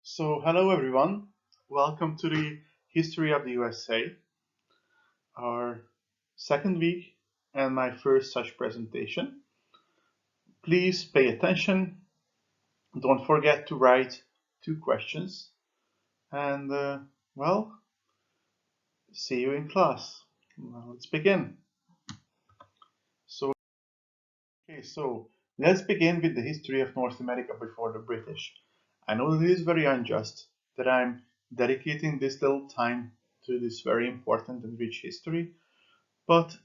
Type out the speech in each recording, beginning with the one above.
Hello everyone. Welcome to the History of the USA, our second week and my first such presentation. Please pay attention. Don't forget to write two questions. And, well, see you in class. Now let's begin. So, so let's begin with the history of North America before the British. I know that it is very unjust that I'm dedicating this little time to this very important and rich history, but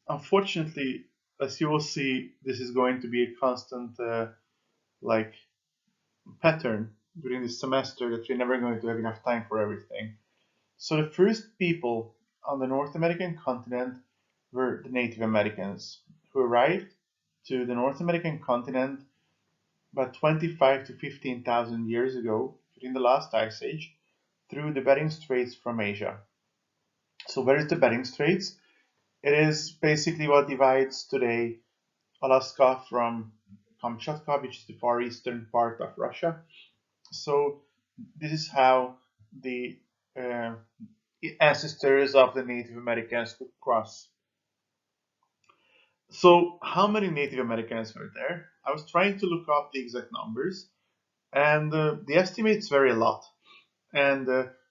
unfortunately, as you will see, this is going to be a constant like pattern during this semester that we're never going to have enough time for everything. So the first people on the North American continent were the Native Americans, who arrived to the North American continent about 25 to 15,000 years ago during the last ice age through the Bering Straits from Asia. So where is the Bering Straits? It is basically what divides today Alaska from Kamchatka, which is the far eastern part of Russia. So this is how the uh, ancestors of the Native Americans could cross. So how many Native Americans were there? I was trying to look up the exact numbers, and the estimates vary a lot. And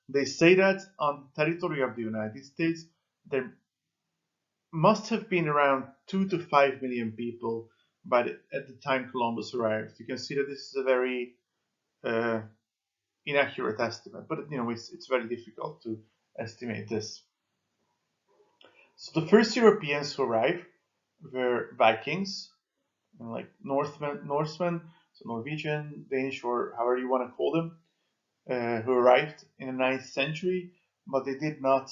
they say that on the territory of the United States, there must have been around 2 to 5 million people at the time Columbus arrived. You can see that this is a very uh, inaccurate estimate, but it's very difficult to estimate this. So the first Europeans who arrived were Vikings, like Norsemen, so Norwegian, Danish, or however you want to call them, who arrived in the 9th century, but they did not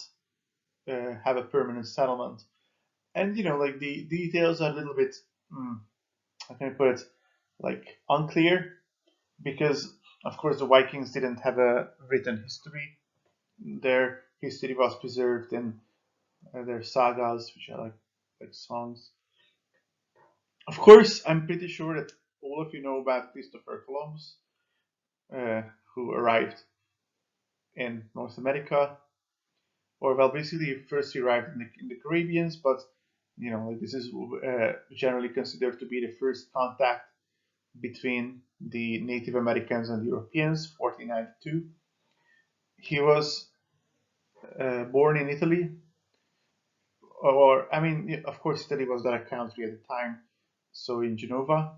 have a permanent settlement. And like the details are a little bit, how can I put it, like unclear, because of course the Vikings didn't have a written history. Their history was preserved in their sagas, which are like songs. Of course, I'm pretty sure that all of you know about Christopher Columbus, uh, who arrived in North America, or well, basically first he arrived in the Caribbeans, but like this is generally considered to be the first contact between the Native Americans and the Europeans, 1492. He was born in Italy, or I mean, of course, Italy was not a country at the time, so in Genova,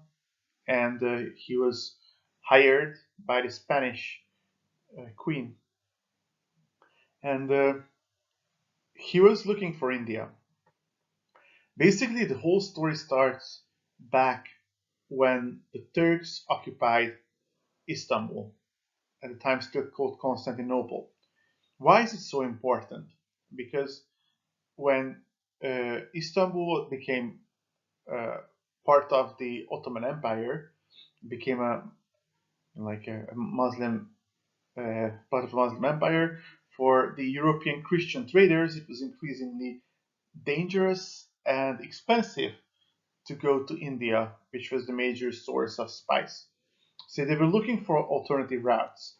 and he was hired by the Spanish queen, and he was looking for India. Basically, the whole story starts back when the Turks occupied Istanbul, at the time still called Constantinople. Why is it so important? Because when Istanbul became uh, part of the Ottoman Empire, became a Muslim part of the Muslim Empire, for the European Christian traders, it was increasingly dangerous and expensive to go to India, which was the major source of spice. So they were looking for alternative routes.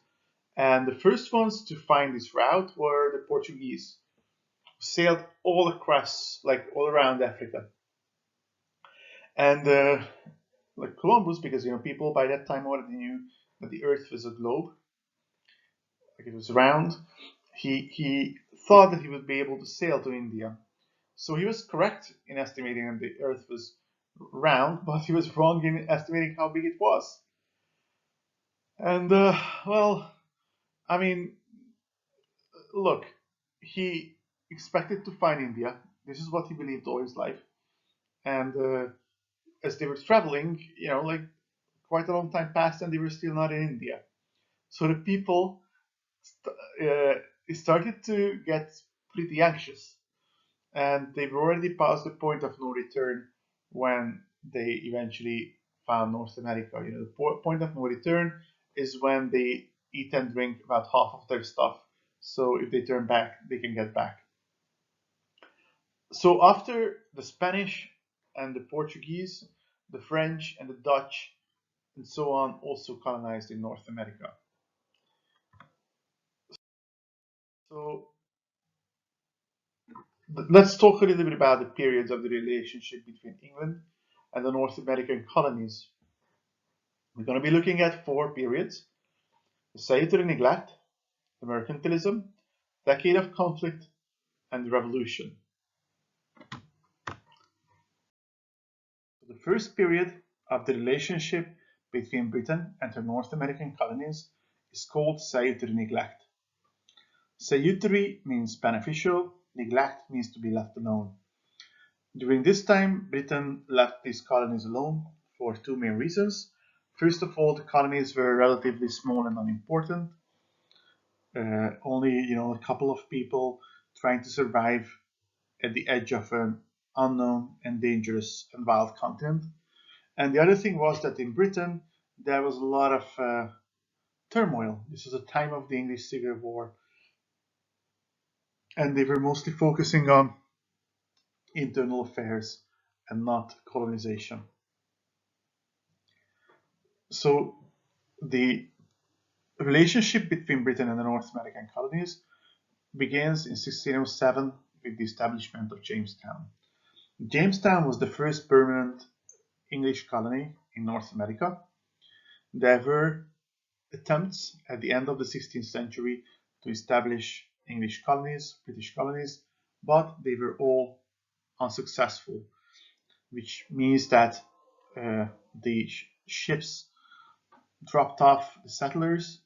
And the first ones to find this route were the Portuguese, who sailed all across, like all around Africa. And like Columbus, because people by that time already knew that the Earth was a globe, like it was round. He thought that he would be able to sail to India. So he was correct in estimating that the Earth was round, but he was wrong in estimating how big it was. And well, I mean, look, he expected to find India. This is what he believed all his life. And as they were traveling, like quite a long time passed, and they were still not in India. So the people started to get pretty anxious, and they've already passed the point of no return when they eventually found North America. The point of no return is when they eat and drink about half of their stuff. So if they turn back, they can get back. So after the Spanish and the Portuguese, the French and the Dutch and so on also colonized in North America. So let's talk a little bit about the periods of the relationship between England and the North American colonies. We're going to be looking at four periods: the salutary neglect, the mercantilism, decade of conflict, and the revolution. The first period of the relationship between Britain and her North American colonies is called salutary neglect. Salutary means beneficial, neglect means to be left alone. During this time, Britain left these colonies alone for two main reasons. First of all, the colonies were relatively small and unimportant. Only a couple of people trying to survive at the edge of an unknown and dangerous and wild continent. And the other thing was that in Britain there was a lot of turmoil. This was a time of the English Civil War, and they were mostly focusing on internal affairs and not colonization. So the relationship between Britain and the North American colonies begins in 1607 with the establishment of Jamestown. Jamestown was the first permanent English colony in North America. There were attempts at the end of the 16th century to establish English colonies, British colonies, but they were all unsuccessful, which means that the ships dropped off the settlers,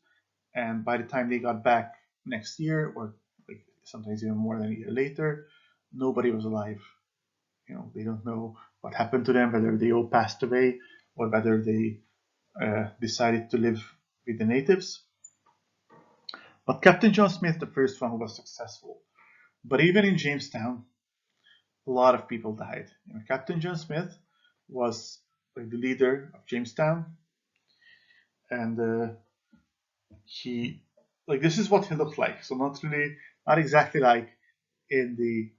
and by the time they got back next year, or like sometimes even more than a year later, nobody was alive. They don't know what happened to them, whether they all passed away or whether they decided to live with the natives. But Captain John Smith, the first one, was successful. But even in Jamestown, a lot of people died. Captain John Smith was like the leader of Jamestown, and he this is what he looked like. So not exactly like in the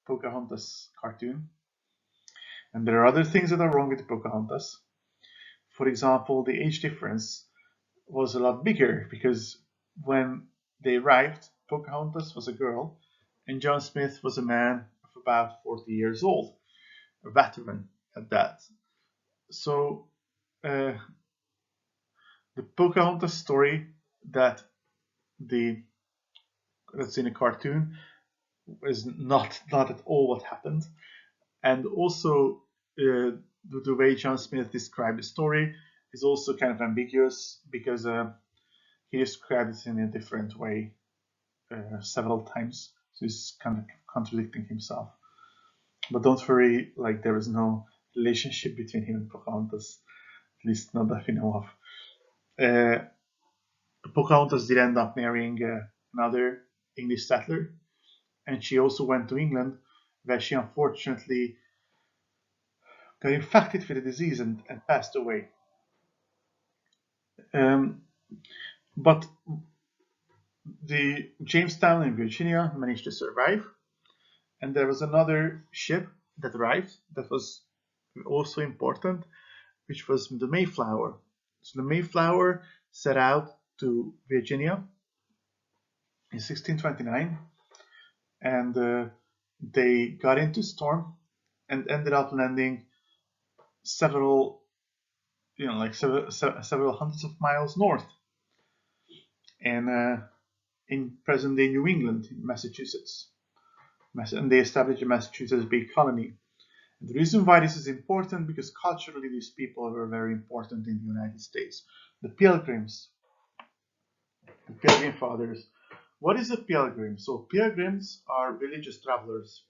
Pocahontas cartoon. And there are other things that are wrong with Pocahontas. For example, the age difference was a lot bigger because when they arrived, Pocahontas was a girl and John Smith was a man of about 40 years old, a veteran at that. So the Pocahontas story that that's in a cartoon is not at all what happened, and also the way John Smith described the story is also kind of ambiguous because he described it in a different way several times, so he's kind of contradicting himself. But don't worry, there is no relationship between him and Pocahontas, at least not that we know of. Pocahontas did end up marrying another English settler, and she also went to England, where she unfortunately got infected with the disease and passed away. Um, but the Jamestown in Virginia managed to survive, and there was another ship that arrived that was also important, which was the Mayflower. So the Mayflower set out to Virginia in 1629, and they got into storm and ended up landing several, several hundreds of miles north, and in present-day New England, in Massachusetts. And they established the Massachusetts Bay Colony. And the reason why this is important because culturally these people were very important in the United States. The Pilgrims, the Pilgrim Fathers. What is a pilgrim? So pilgrims are religious travelers.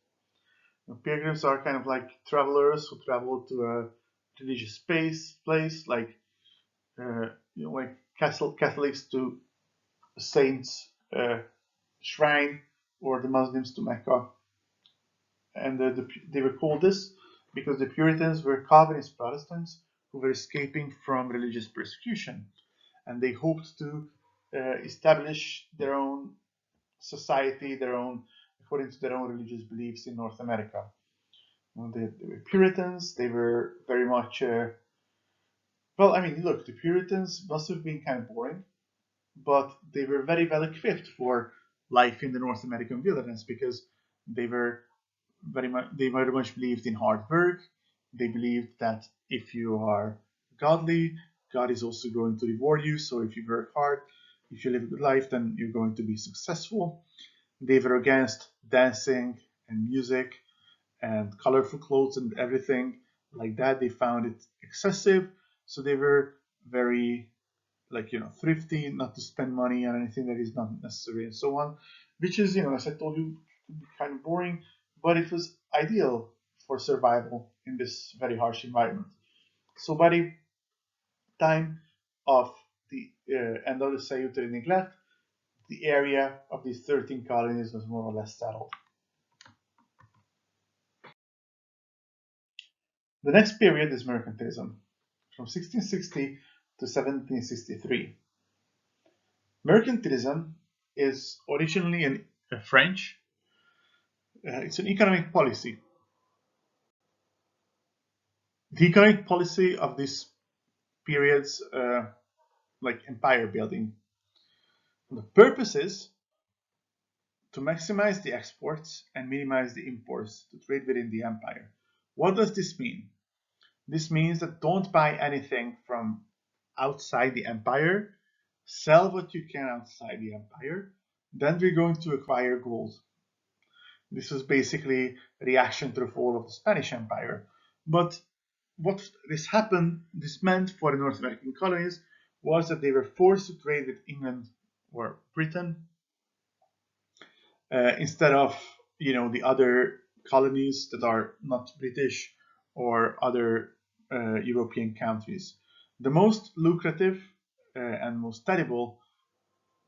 Pilgrims are kind of like travelers who travel to a religious place, like Catholics to a saint's shrine, or the Muslims to Mecca. And they were called this because the Puritans were Calvinist Protestants who were escaping from religious persecution, and they hoped to establish their own society, according to their own religious beliefs in North America. They were Puritans. They were very much look, the Puritans must have been kind of boring, but they were very well equipped for life in the North American wilderness because they were they very much believed in hard work. They believed that if you are godly, God is also going to reward you. So if you work hard, if you live a good life, then you're going to be successful. They were against dancing and music and colorful clothes and everything like that. They found it excessive. So they were very, like, thrifty, not to spend money on anything that is not necessary and so on, which is, as I told you, kind of boring, but it was ideal for survival in this very harsh environment. So by the time of the end of the salutary neglect, the area of these 13 colonies was more or less settled. The next period is mercantilism, from 1660 to 1763. Mercantilism is originally a French. It's an economic policy. The economic policy of this period's like empire building. The purpose is to maximize the exports and minimize the imports to trade within the empire. What does this mean? This means that don't buy anything from outside the empire, sell what you can outside the empire, then we're going to acquire gold. This was basically a reaction to the fall of the Spanish Empire. But what this meant for the North American colonies was that they were forced to trade with England or Britain instead of the other colonies that are not British or other European countries. The most lucrative and most terrible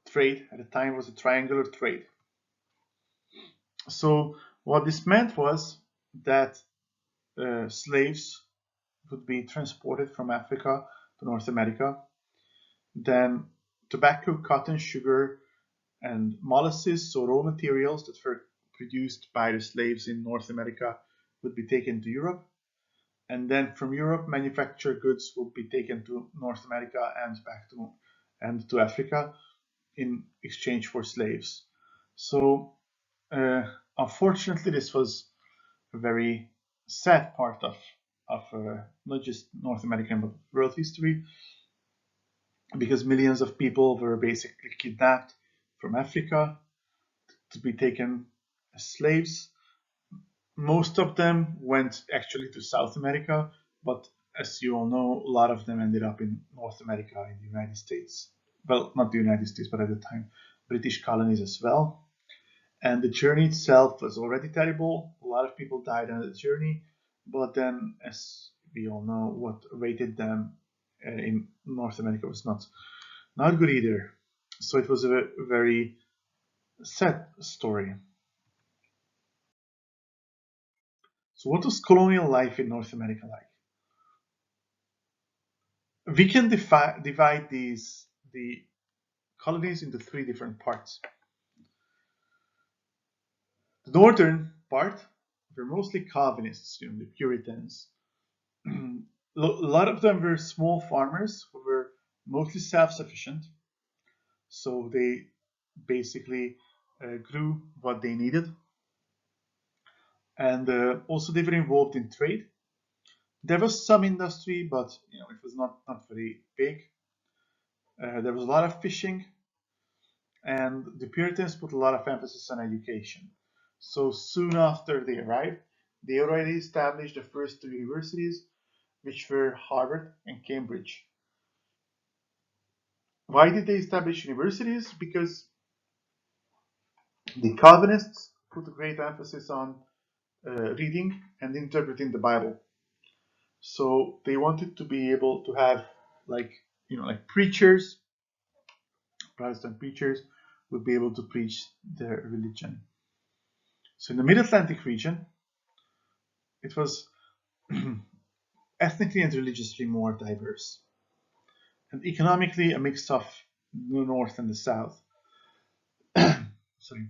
trade at the time was the triangular trade. So what this meant was that slaves would be transported from Africa to North America. Then tobacco, cotton, sugar, and molasses, so raw materials that were produced by the slaves in North America, would be taken to Europe. And then from Europe, manufactured goods would be taken to North America and back to Africa in exchange for slaves. So uh, unfortunately, this was a very sad part of not just North American but world history, because millions of people were basically kidnapped from Africa to be taken as slaves. Most of them went actually to South America, but as you all know, a lot of them ended up in North America, in the United States. Well, not the United States, but at the time, British colonies as well. And the journey itself was already terrible. A lot of people died on the journey, but then, as we all know, what awaited them in North America was not good either. So it was a very sad story. So what was colonial life in North America like? We can divide the colonies into three different parts. The northern part were mostly Calvinists, the Puritans. A lot of them were small farmers who were mostly self-sufficient, so they basically grew what they needed, and also they were involved in trade. There was some industry, but it was not very big. There was a lot of fishing, and the Puritans put a lot of emphasis on education. So soon after they arrived, they already established the first two universities, which were Harvard and Cambridge. Why did they establish universities? Because the Calvinists put a great emphasis on reading and interpreting the Bible. So they wanted to be able to have like like preachers, Protestant preachers would be able to preach their religion. So in the Mid-Atlantic region, it was ethnically and religiously more diverse, and economically a mix of the North and the South. Sorry.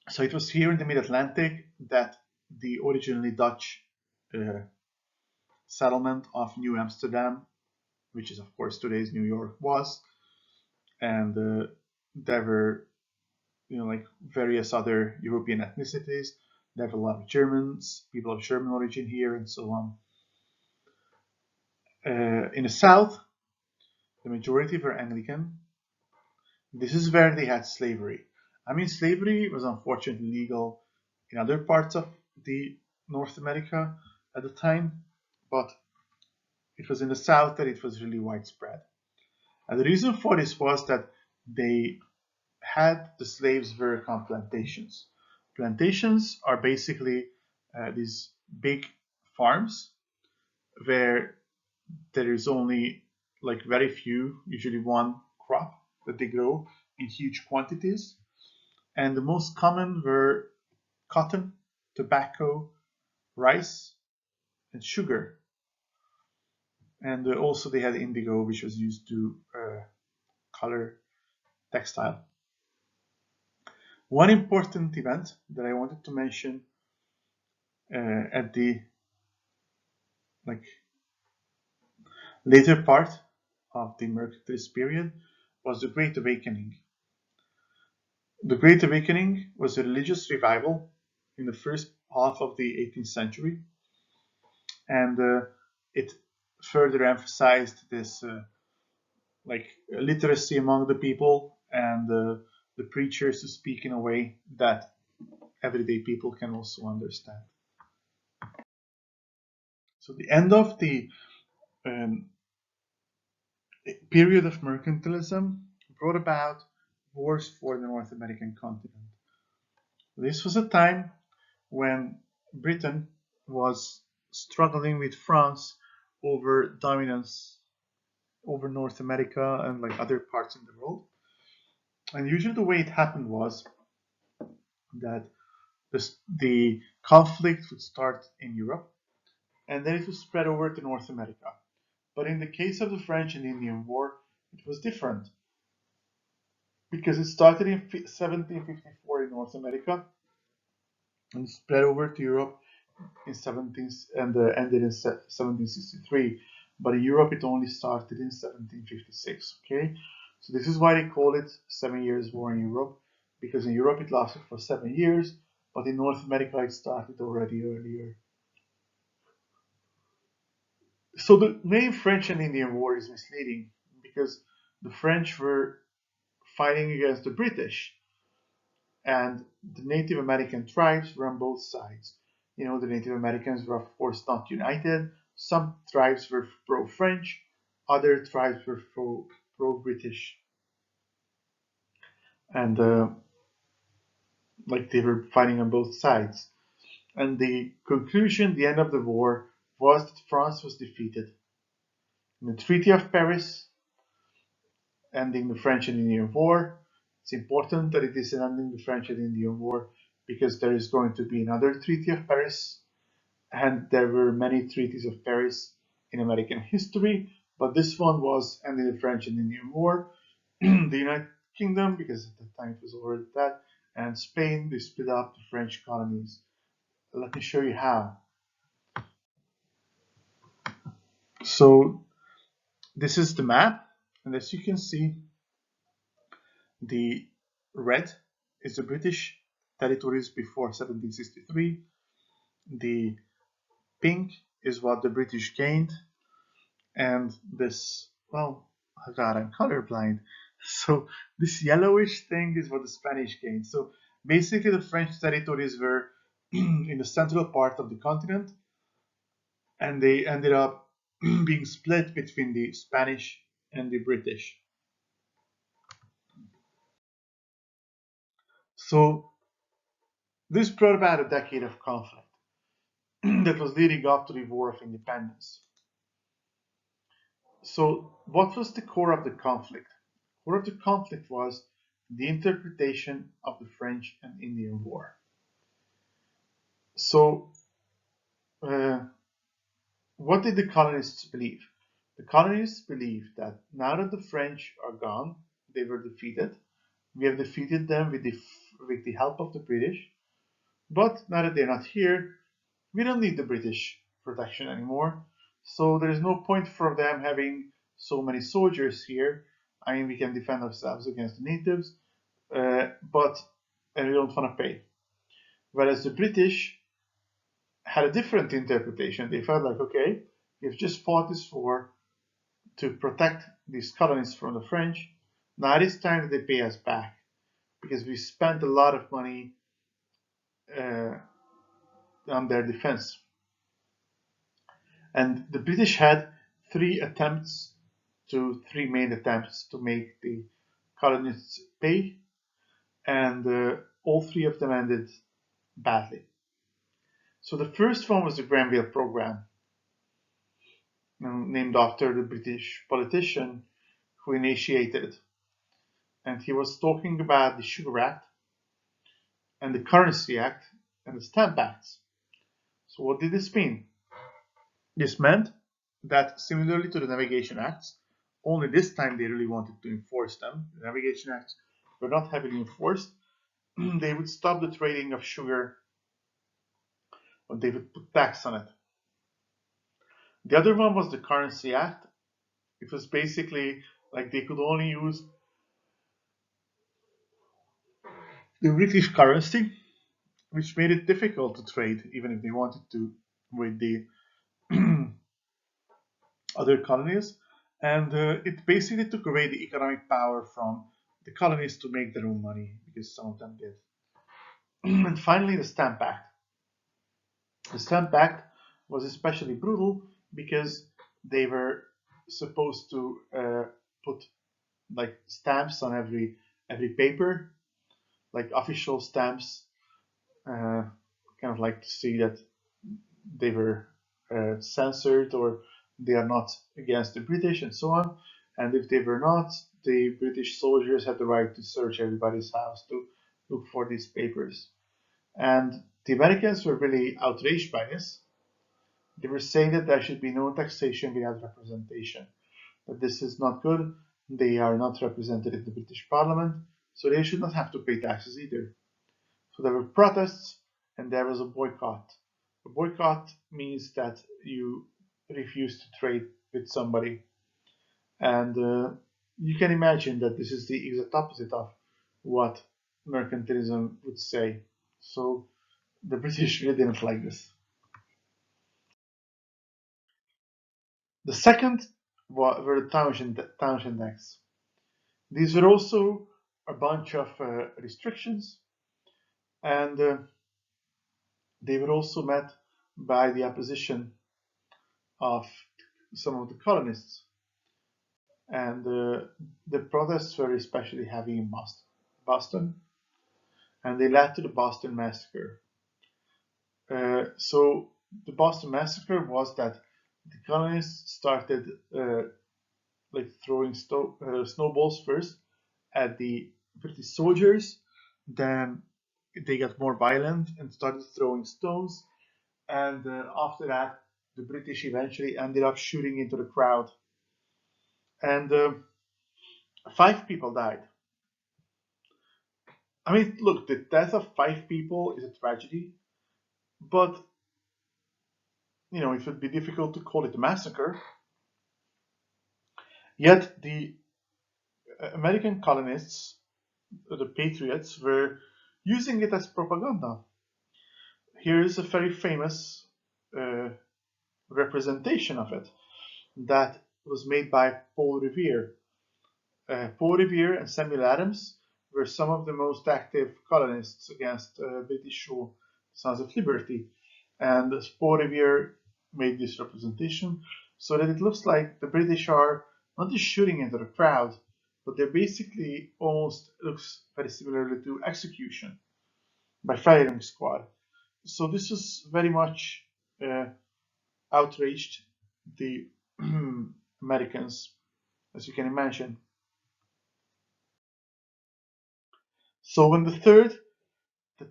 So it was here in the Mid-Atlantic that the originally Dutch uh, settlement of New Amsterdam, which is of course today's New York, was, and there were like various other European ethnicities. They have a lot of Germans, people of German origin here, and so on. In the south, the majority were Anglican. This is where they had slavery. I mean, slavery was unfortunately legal in other parts of the North America at the time, but it was in the south that it was really widespread. And the reason for this was that they had the slaves work on plantations. Plantations are basically these big farms where there is only like very few, usually one crop that they grow in huge quantities. And the most common were cotton, tobacco, rice, and sugar. And also they had indigo, which was used to color textile. One important event that I wanted to mention at the like later part of the mercantilist period was the Great Awakening. The Great Awakening was a religious revival in the first half of the 18th century, and it further emphasized this literacy among the people and the preachers to speak in a way that everyday people can also understand. So the end of the um, period of mercantilism brought about wars for the North American continent. This was a time when Britain was struggling with France over dominance over North America and like other parts in the world. And usually the way it happened was that the conflict would start in Europe and then it would spread over to North America. But in the case of the French and Indian War, it was different because it started in 1754 in North America and spread over to Europe in 17 and ended in 1763. But in Europe, it only started in 1756. Okay, so this is why they call it 7 Years' War in Europe, because in Europe it lasted for 7 years, but in North America it started already earlier. So the name French and Indian War is misleading because the French were fighting against the British, and the Native American tribes were on both sides. The Native Americans were, of course, not united. Some tribes were pro French, other tribes were pro British. And like they were fighting on both sides. And the conclusion, the end of the war, was that France was defeated. In the Treaty of Paris, ending the French and Indian War, it's important that it is ending the French and Indian War because there is going to be another Treaty of Paris, and there were many treaties of Paris in American history, but this one was ending the French and Indian War. The United Kingdom, because at the time it was already that, and Spain, they split up the French colonies. Let me show you how. So this is the map, and as you can see, the red is the British territories before 1763. The pink is what the British gained, and this, well, oh God, I'm colorblind. So this yellowish thing is what the Spanish gained. So basically, the French territories were in the central part of the continent, and they ended up being split between the Spanish and the British. So this brought about a decade of conflict that was leading up to the War of Independence. So, what was the core of the conflict? The core of the conflict was the interpretation of the French and Indian War. So, uh, what did the colonists believe? The colonists believed that now that the French are gone, they were defeated. We have defeated them with the help of the British. But now that they're not here, we don't need the British protection anymore. So there is no point for them having so many soldiers here. I mean, we can defend ourselves against the natives, but and we don't want to pay. Whereas the British had a different interpretation. They felt like, okay, we've just fought this war to protect these colonies from the French. Now it is time that they pay us back because we spent a lot of money uh, on their defense. And the British had three main attempts to make the colonists pay, and all three of them ended badly. So the first one was the Granville Program, named after the British politician who initiated it. And he was talking about the Sugar Act and the Currency Act and the Stamp Acts. So what did this mean? This meant that similarly to the Navigation Acts, only this time they really wanted to enforce them. The Navigation Acts were not heavily enforced. They would stop the trading of sugar, or they would put tax on it. The other one was the Currency Act. It was basically like they could only use the British currency, which made it difficult to trade, even if they wanted to, with the other colonies. And it basically took away the economic power from the colonies to make their own money, because some of them did. And finally, the Stamp Act. The Stamp Act was especially brutal because they were supposed to put like stamps on every paper, like official stamps, kind of like to see that they were censored or they are not against the British and so on. And if they were not, the British soldiers had the right to search everybody's house to look for these papers. And the Americans were really outraged by this. They were saying that there should be no taxation without representation, that this is not good. They are not represented in the British Parliament, so they should not have to pay taxes either. So there were protests and there was a boycott. A boycott means that you refuse to trade with somebody. And you can imagine that this is the exact opposite of what mercantilism would say. So the British really didn't like this. The second were the Townshend Acts. These were also a bunch of restrictions, and they were also met by the opposition of some of the colonists. And the protests were especially heavy in Boston, and they led to the Boston Massacre. So the Boston Massacre was that the colonists started like throwing snowballs first at the British soldiers. Then they got more violent and started throwing stones. And after that, the British eventually ended up shooting into the crowd. And 5 people died. I mean, look, the death of 5 people is a tragedy, but it would be difficult to call it a massacre. Yet the American colonists, the patriots, were using it as propaganda. Here is a very famous uh, representation of it that was made by Paul Revere. Paul Revere and Samuel Adams were some of the most active colonists against British rule, Sons of Liberty. And Paul Revere made this representation so that it looks like the British are not just shooting into the crowd, but they're basically almost looks very similarly to execution by firing squad. So this is very much uh, outraged the Americans, as you can imagine. So when the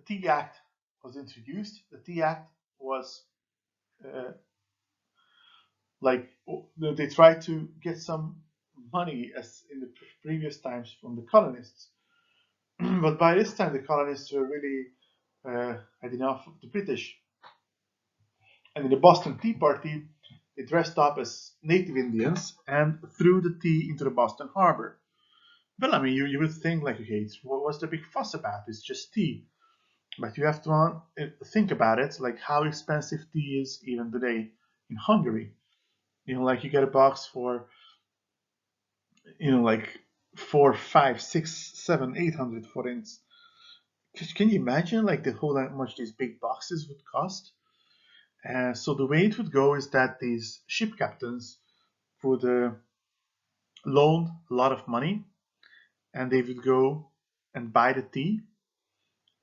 Tea Act was introduced, the Tea Act was uh, like they tried to get some money as in the previous times from the colonists. But by this time, the colonists were really had enough of the British. And in the Boston Tea Party, they dressed up as native Indians and threw the tea into the Boston harbor. Well, I mean, you would think like, okay, what's the big fuss about? It's just tea. But you have to think about it, like how expensive tea is even today in Hungary. Like you get a box for, like 4, 5, 6, 7, 800 forints. Can you imagine like the whole how much these big boxes would cost? So the way it would go is that these ship captains would loan a lot of money, and they would go and buy the tea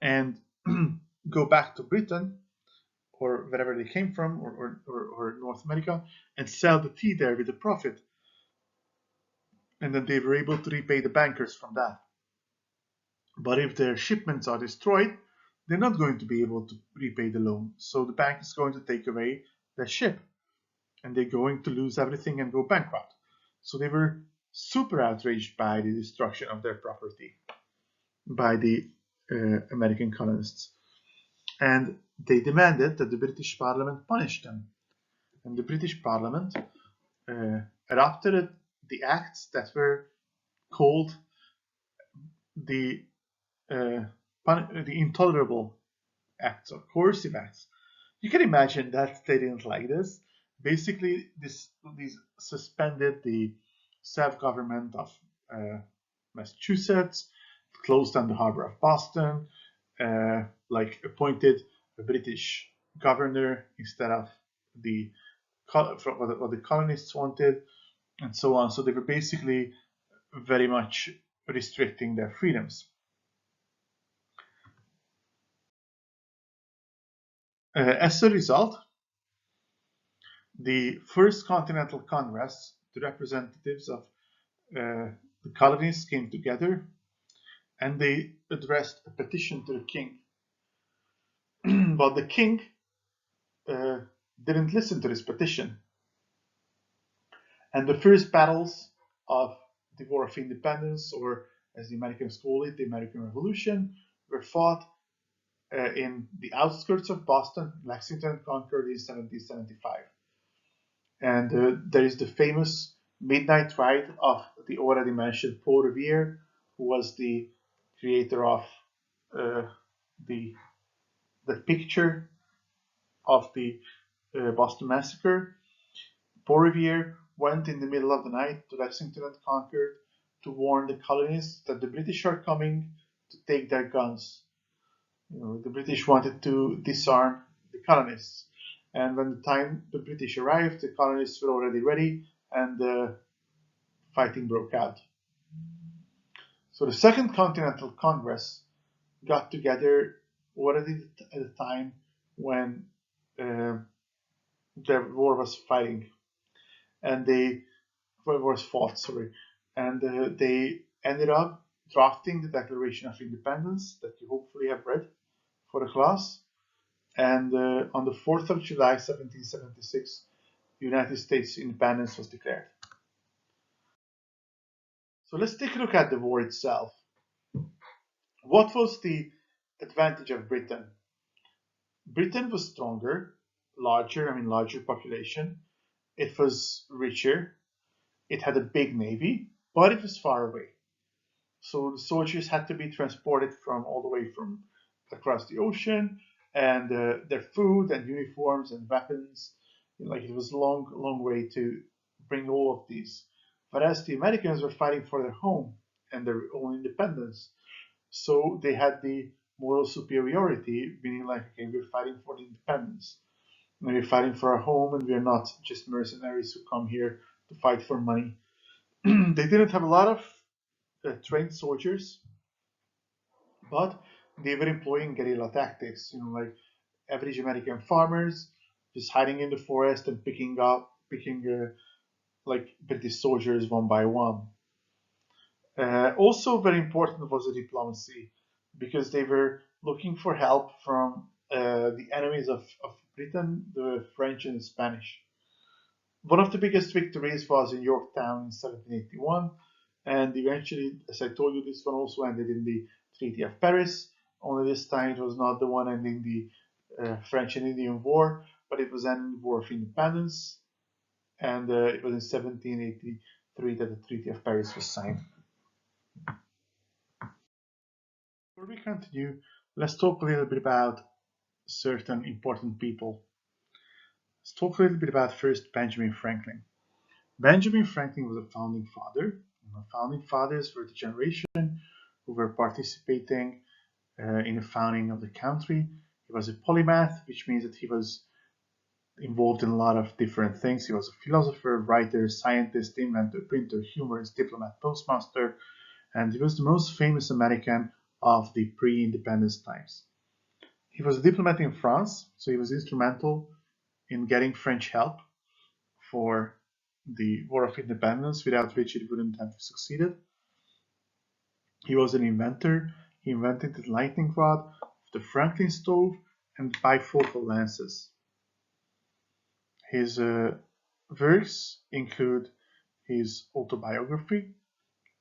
and go back to Britain or wherever they came from, or North America, and sell the tea there with a profit. And then they were able to repay the bankers from that. But if their shipments are destroyed, they're not going to be able to repay the loan. So the bank is going to take away their ship, and they're going to lose everything and go bankrupt. So they were super outraged by the destruction of their property by the American colonists. And they demanded that the British Parliament punish them. And the British Parliament adopted the acts that were called the the intolerable acts or coercive acts. You can imagine that they didn't like this. Basically, these suspended the self-government of Massachusetts, closed down the harbor of Boston, like appointed a British governor instead of the what the colonists wanted, and so on. So they were basically very much restricting their freedoms. As a result, the First Continental Congress, the representatives of the colonies came together and they addressed a petition to the king. But the king uh, didn't listen to this petition. And the first battles of the War of Independence, or as the Americans call it, the American Revolution, were fought in the outskirts of Boston, Lexington, Concord in 1775. And there is the famous Midnight Ride of the already mentioned Paul Revere, who was the creator of uh, the the picture of the Boston Massacre. Paul Revere went in the middle of the night to Lexington and Concord to warn the colonists that the British are coming to take their guns. The British wanted to disarm the colonists. And when the time the British arrived, the colonists were already ready, and fighting broke out. So the Second Continental Congress got together already at a time when uh, the war was fighting, and they was fought. Sorry, and they ended up drafting the Declaration of Independence that you hopefully have read for the class. And on the 4th of July, 1776, the United States independence was declared. So let's take a look at the war itself. What was the advantage of Britain? Britain was stronger, larger population. It was richer. It had a big navy, but it was far away. So the soldiers had to be transported from all the way from across the ocean, and their food and uniforms and weapons, like it was a long way to bring all of these. Whereas the Americans were fighting for their home and their own independence, so they had the moral superiority, meaning like, okay, we're fighting for the independence, and we're fighting for our home, and we're not just mercenaries who come here to fight for money. They didn't have a lot of trained soldiers, but they were employing guerrilla tactics, like average American farmers just hiding in the forest and picking like British soldiers one by one. Also, very important was the diplomacy, because they were looking for help from the enemies of Britain, the French and the Spanish. One of the biggest victories was in Yorktown in 1781, and eventually, as I told you, this one also ended in the Treaty of Paris. Only this time it was not the one ending the French and Indian War, but it was ending the War of Independence, and it was in 1783 that the Treaty of Paris was signed. Before we continue, let's talk a little bit about certain important people. Let's talk a little bit about first Benjamin Franklin. Benjamin Franklin was a founding father. Founding fathers were the generation who were participating in the founding of the country. He was a polymath, which means that he was involved in a lot of different things. He was a philosopher, writer, scientist, inventor, printer, humorist, diplomat, postmaster, and he was the most famous American of the pre-independence times. He was a diplomat in France, so he was instrumental in getting French help for the War of Independence, without which it wouldn't have succeeded. He was an inventor. He invented the lightning rod, the Franklin stove, and bifocal lenses. His works include his autobiography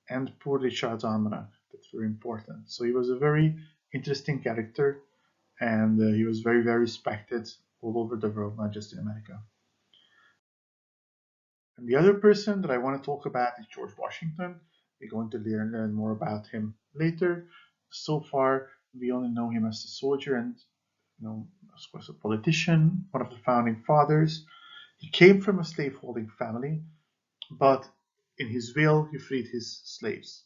and Poor Richard's Almanac. That's very important. So he was a very interesting character, and he was very, very respected all over the world, not just in America. And the other person that I want to talk about is George Washington. We're going to learn more about him later. So far, we only know him as a soldier and, of course, a politician, one of the founding fathers. He came from a slaveholding family, but in his will, he freed his slaves.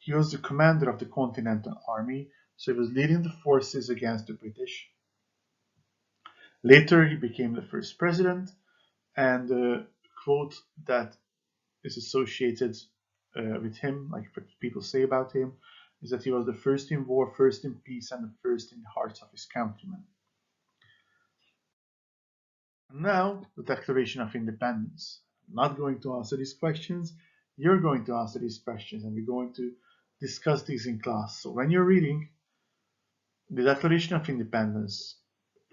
He was the commander of the Continental Army, so he was leading the forces against the British. Later, he became the first president, and the quote that is associated with him, like what people say about him, is that he was the first in war, first in peace, and the first in the hearts of his countrymen. And now, the Declaration of Independence. I'm not going to answer these questions. You're going to answer these questions, and we're going to discuss these in class. So when you're reading the Declaration of Independence,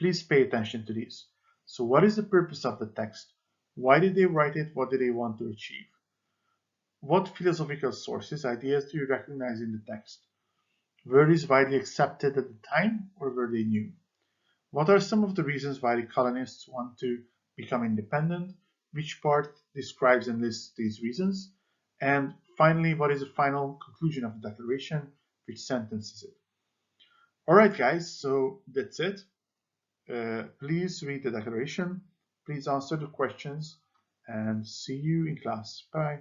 please pay attention to these. So what is the purpose of the text? Why did they write it? What did they want to achieve? What philosophical sources, ideas do you recognize in the text? Were these widely accepted at the time, or were they new? What are some of the reasons why the colonists want to become independent? Which part describes and lists these reasons? And finally, what is the final conclusion of the declaration? Which sentence is it? Alright guys, so that's it. Please read the declaration, please answer the questions, and see you in class. Bye.